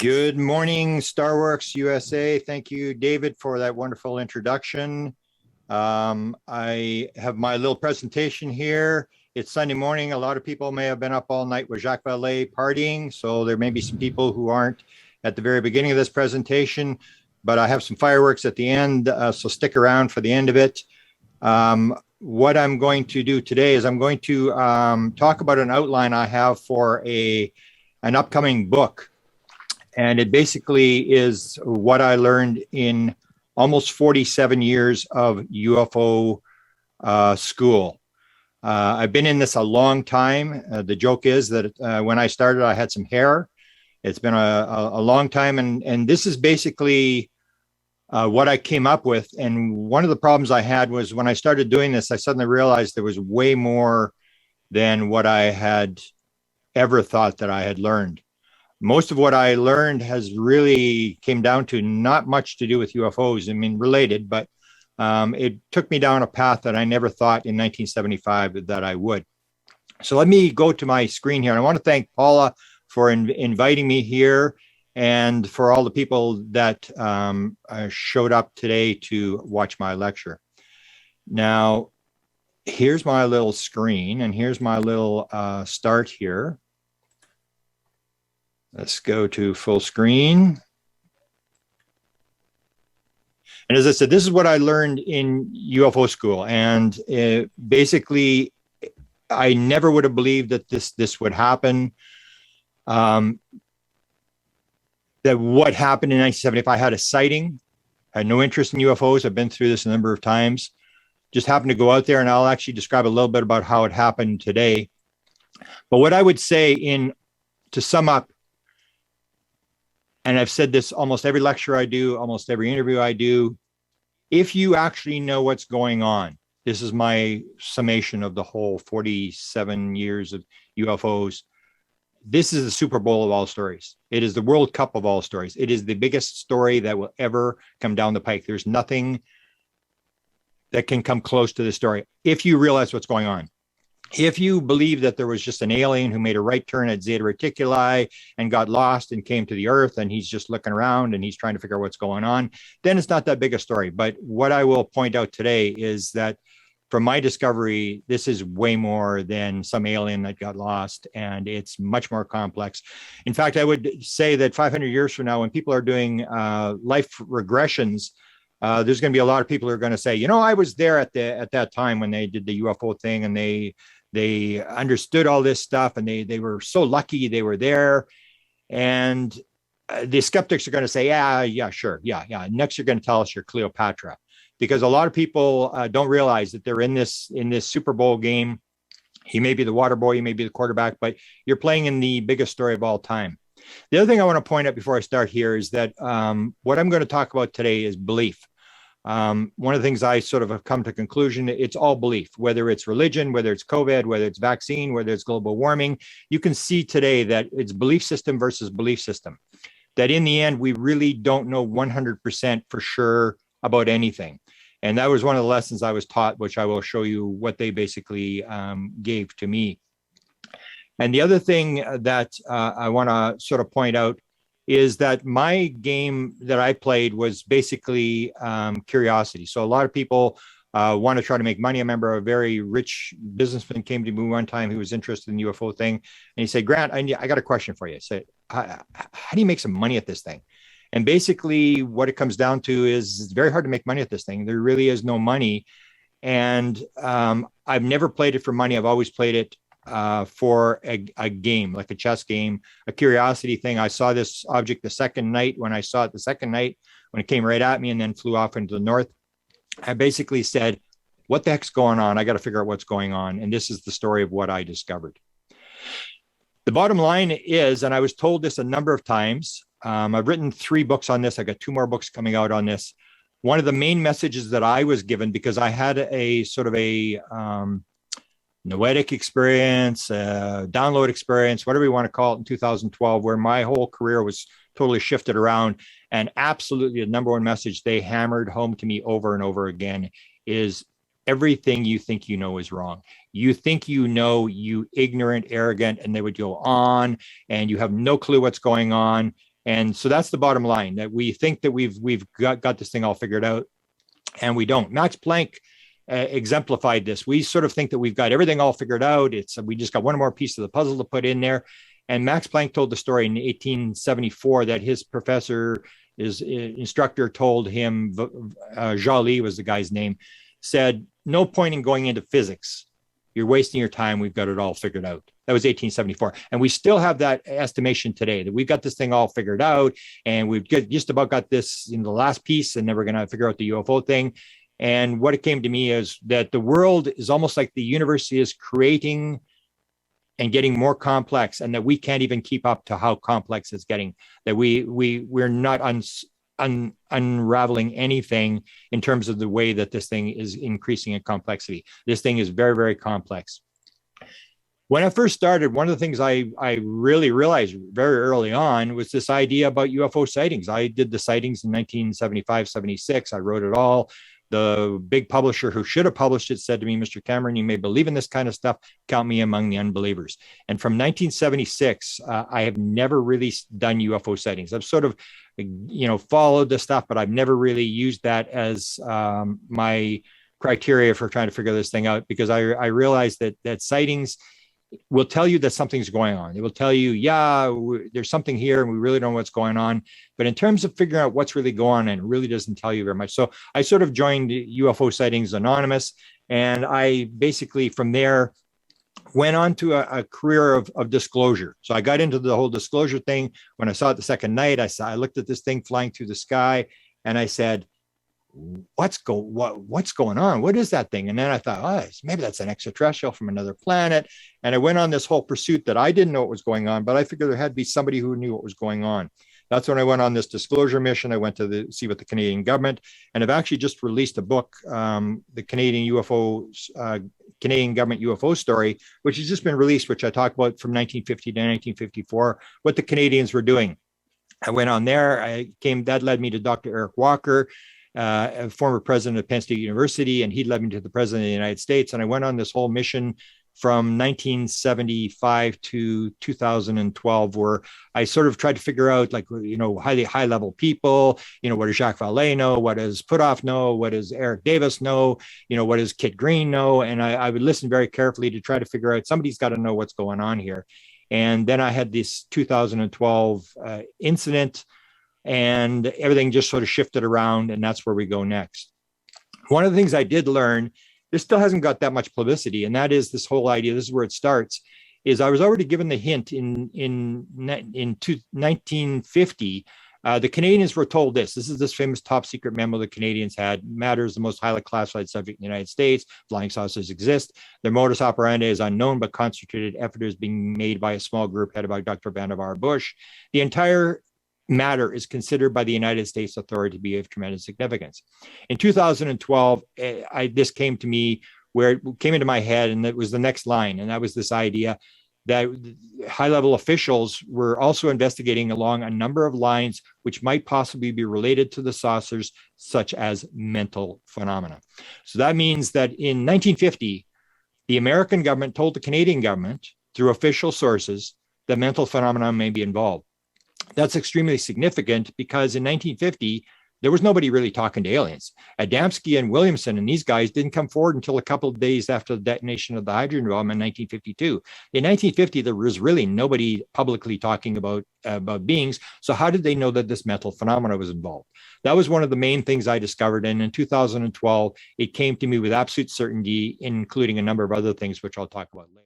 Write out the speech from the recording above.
Good morning, Starworks USA. Thank you, David, for that wonderful introduction. I have my little presentation here. It's Sunday morning. A lot of people may have been up all night with Jacques Vallée partying, so there may be some people who aren't at the very beginning of this presentation, but I have some fireworks at the end, so stick around for the end of it. What I'm going to do today is I'm going to talk about an outline I have for an upcoming book. And it basically is what I learned in almost 47 years of UFO school. I've been in this a long time. The joke is that when I started, I had some hair. It's been a long time. And this is basically what I came up with. And one of the problems I had was when I started doing this, I suddenly realized there was way more than what I had ever thought that I had learned. Most of what I learned has really came down to not much to do with UFOs. I mean, related, but it took me down a path that I never thought in 1975 that I would. So let me go to my screen here. And I want to thank Paola for inviting me here and for all the people that showed up today to watch my lecture. Now, here's my little screen and here's my little start here. Let's go to full screen. And as I said, this is what I learned in UFO school. And basically, I never would have believed that this would happen. That what happened in 1975, I had a sighting. I had no interest in UFOs. I've been through this a number of times. Just happened to go out there, and I'll actually describe a little bit about how it happened today. But what I would say to sum up, and I've said this almost every lecture I do, almost every interview I do, if you actually know what's going on, this is my summation of the whole 47 years of UFOs. This is the Super Bowl of all stories. It is the World Cup of all stories. It is the biggest story that will ever come down the pike. There's nothing that can come close to this story if you realize what's going on. If you believe that there was just an alien who made a right turn at Zeta Reticuli and got lost and came to the Earth and he's just looking around and he's trying to figure out what's going on, then it's not that big a story. But what I will point out today is that from my discovery, this is way more than some alien that got lost, and it's much more complex. In fact, I would say that 500 years from now, when people are doing life regressions, there's going to be a lot of people who are going to say, you know, I was there at that time when they did the UFO thing, and they understood all this stuff, and they were so lucky they were there. And the skeptics are going to say, yeah, sure. Yeah. Next, you're going to tell us you're Cleopatra, because a lot of people don't realize that they're in this Super Bowl game. He may be the water boy, you may be the quarterback, but you're playing in the biggest story of all time. The other thing I want to point out before I start here is that what I'm going to talk about today is belief. One of the things I sort of have come to conclusion, it's all belief, whether it's religion, whether it's COVID, whether it's vaccine, whether it's global warming. You can see today that it's belief system versus belief system, that in the end, we really don't know 100% for sure about anything. And that was one of the lessons I was taught, which I will show you what they basically gave to me. And the other thing that I want to sort of point out is that my game that I played was basically curiosity. So a lot of people want to try to make money. I remember a very rich businessman came to me one time who was interested in the UFO thing. And he said, Grant, I got a question for you. I said, how do you make some money at this thing? And basically what it comes down to is it's very hard to make money at this thing. There really is no money. And I've never played it for money. I've always played it for a game, like a chess game, a curiosity thing. I saw this object the second night. When I saw it the second night, when it came right at me and then flew off into the north, I basically said, what the heck's going on? I got to figure out what's going on. And this is the story of what I discovered. The bottom line is, and I was told this a number of times, I've written 3 books on this. I got 2 more books coming out on this. One of the main messages that I was given, because I had a sort of a noetic experience, download experience, whatever you want to call it, in 2012, where my whole career was totally shifted around. And absolutely the number one message they hammered home to me over and over again is everything you think you know is wrong. You think you know, you ignorant, arrogant, and they would go on, and you have no clue what's going on. And so that's the bottom line, that we think that we've got this thing all figured out, and we don't. Max Planck exemplified this. We sort of think that we've got everything all figured out. We just got one more piece of the puzzle to put in there. And Max Planck told the story in 1874 that his professor, his instructor, told him, Joly was the guy's name, said, "No point in going into physics. You're wasting your time. We've got it all figured out." That was 1874. And we still have that estimation today, that we've got this thing all figured out, and we've just about got this in the last piece, and then we're going to figure out the UFO thing. And what it came to me is that the world is almost like the universe is creating and getting more complex, and that we can't even keep up to how complex it's getting, that we're not unraveling anything in terms of the way that this thing is increasing in complexity. This thing is very, very complex. When I first started, one of the things I really realized very early on was this idea about UFO sightings. I did the sightings in 1975, 76. I wrote it all. The big publisher who should have published it said to me, "Mr. Cameron, you may believe in this kind of stuff. Count me among the unbelievers." And from 1976, I have never really done UFO sightings. I've sort of, followed the stuff, but I've never really used that as my criteria for trying to figure this thing out, because I realized that sightings will tell you that something's going on. It will tell you, yeah, there's something here and we really don't know what's going on. But in terms of figuring out what's really going on, it really doesn't tell you very much. So I sort of joined UFO Sightings Anonymous, and I basically from there went on to a career of disclosure. So I got into the whole disclosure thing. When I saw it the second night, I looked at this thing flying through the sky, and I said, what's going on? What is that thing? And then I thought, oh, maybe that's an extraterrestrial from another planet. And I went on this whole pursuit that I didn't know what was going on, but I figured there had to be somebody who knew what was going on. That's when I went on this disclosure mission. I went to see what the Canadian government, and I've actually just released a book, the Canadian Government UFO Story, which has just been released, which I talk about from 1950 to 1954, what the Canadians were doing. I went on there. That led me to Dr. Eric Walker, a former president of Penn State University, and he led me to the president of the United States. And I went on this whole mission from 1975 to 2012, where I sort of tried to figure out, high level people, what does Jacques Vallée know? What does Puthoff know? What does Eric Davis know? What does Kit Green know? And I would listen very carefully to try to figure out, somebody's got to know what's going on here. And then I had this 2012 incident, and everything just sort of shifted around, and that's where we go next. One of the things I did learn, this still hasn't got that much publicity, and that is this whole idea, this is where it starts, is I was already given the hint in 1950. The Canadians were told this is this famous top secret memo the Canadians had. Matter is the most highly classified subject in the United States. Flying saucers exist. Their modus operandi is unknown, but concentrated effort is being made by a small group headed by Dr. Vannevar Bush. The entire matter is considered by the United States authority to be of tremendous significance. In 2012, this came to me, where it came into my head, and it was the next line, and that was this idea that high-level officials were also investigating along a number of lines which might possibly be related to the saucers, such as mental phenomena. So that means that in 1950, the American government told the Canadian government through official sources that mental phenomena may be involved. That's extremely significant because in 1950, there was nobody really talking to aliens. Adamski and Williamson and these guys didn't come forward until a couple of days after the detonation of the hydrogen bomb in 1952. In 1950, there was really nobody publicly talking about beings. So how did they know that this mental phenomena was involved? That was one of the main things I discovered. And in 2012, it came to me with absolute certainty, including a number of other things, which I'll talk about later.